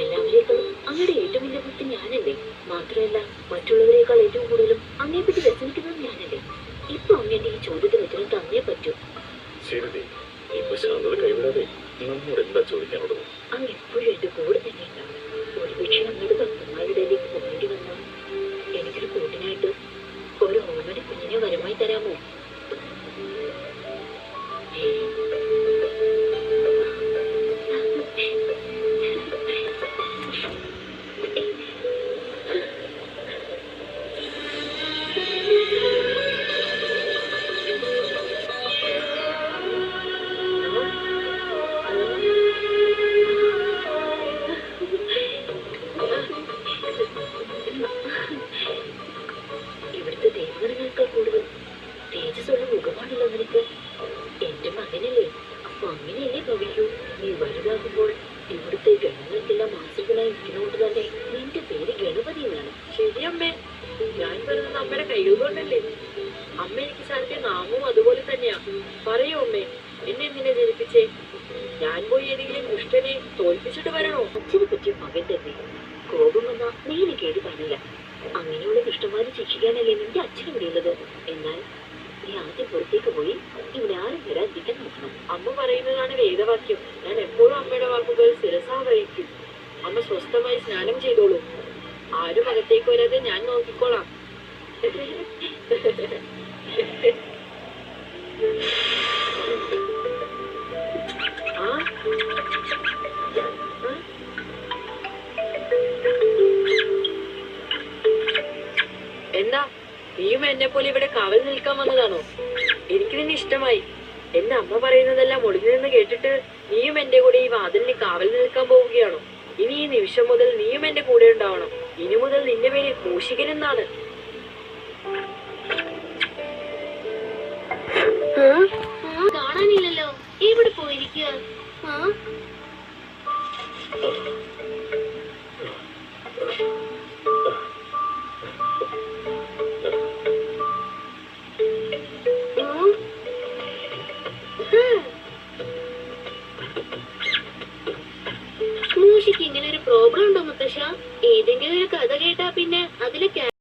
എല്ലാവരേക്കാളും അങ്ങയുടെ ഏറ്റവും വലിയ ഭക്തി ഞാനല്ലേ? മാത്രമല്ല മറ്റുള്ളവരെക്കാൾ ഏറ്റവും കൂടുതലും അങ്ങയെപ്പറ്റി വ്യസനിക്കുന്നത് ഞാനല്ലേ? ഇപ്പൊ അങ്ങന്റെ ഈ ചോദ്യത്തിന് ഉത്തരം തന്നേ പറ്റൂ. അങ്ങ് എപ്പോഴും എന്റെ കൂടെ തന്നെ ഉണ്ടാവും. ഒരുപക്ഷെ അങ്ങയുടെ ഭക്തന്മാരുടെ ഇടയിലേക്ക് പോകേണ്ടി വന്നാൽ എനിക്കൊരു കൂട്ടിനായിട്ട് ഒരു ഓമന കുഞ്ഞിനെ വരമായി തരാമോ? ഇവിടുത്തെ ദേവഗണങ്ങളേക്കാൾ കൂടുതൽ തേജസ്സുള്ള മുഖമാണുള്ള നിനക്ക്. എന്റെ മകനല്ലേ, അപ്പൊ അങ്ങനെയല്ലേ ഭവിക്കൂ. നീ വലുതാകുമ്പോൾ ഇവിടുത്തെ ഗണങ്ങൾക്കെല്ലാം ആശ്രിതനായി ഇരിക്കുന്നതുകൊണ്ട് തന്നെ നിന്റെ പേര് ഗണപതി എന്നാണ്. ശരിയമ്മേ, ഞാൻ പറയുന്നത് അമ്മയുടെ കൈകൾ കൊണ്ടല്ലേ? അമ്മ എനിക്ക് സാധിച്ച നാമവും അതുപോലെ തന്നെയാ. പറയൂ അമ്മേ, എന്നെ എന്തിനെ ജനിപ്പിച്ചേ? ഞാൻ പോയി ഏതെങ്കിലും ദുഷ്ടനെ തോൽപ്പിച്ചിട്ട് വരണോ? അച്ഛനെ പറ്റിയ മകൻ തന്നെ. കോപം വന്നാ നീന് കേട് കാണില്ല. അങ്ങനെയുള്ള ദുഷ്ടന്മാരെ ശിക്ഷിക്കാനല്ലേ നിന്റെ അച്ഛൻ ഇവിടെ ഉള്ളത്. എന്നാൽ നീ ആദ്യം പുറത്തേക്ക് പോയി ഇവിടെ ആരും വരാതിരിക്കാൻ നോക്കണം. അമ്മ പറയുന്നതാണ് വേദവാക്യം. ഞാൻ എപ്പോഴും അമ്മയുടെ വാക്കുകൾ ശിരസാ വഹിക്കും. അമ്മ സ്വസ്ഥമായി സ്നാനം ചെയ്തോളൂ. ആരും അകത്തേക്ക് വരാതെ ഞാൻ നോക്കിക്കോളാം. എന്താ, നീയും എന്നെ പോലെ ഇവിടെ കാവൽ നിൽക്കാൻ വന്നതാണോ? എനിക്ക് നിന്നെ ഇഷ്ടമായി. എന്റെ അമ്മ പറയുന്നതെല്ലാം ഒളിഞ്ഞു നിന്ന് കേട്ടിട്ട് നീയും എന്റെ കൂടെ ഈ വാതിലിന് കാവൽ നിൽക്കാൻ പോവുകയാണോ? ഇനി ഈ നിമിഷം മുതൽ നീയും എന്റെ കൂടെ ഉണ്ടാവണം. ഇനി മുതൽ നിന്റെ പേര് മൂഷികൻ എന്നാണ്. കാണാനില്ലല്ലോ, എവിടെ പോയിരിക്കുക? മൂഷിക്ക് ഇങ്ങനെ ഒരു പ്രോബ്ലം ഉണ്ടോ മുത്തശ്ശ? ഏതെങ്കിലും ഒരു കഥ കേട്ടാ പിന്നെ അതിലെ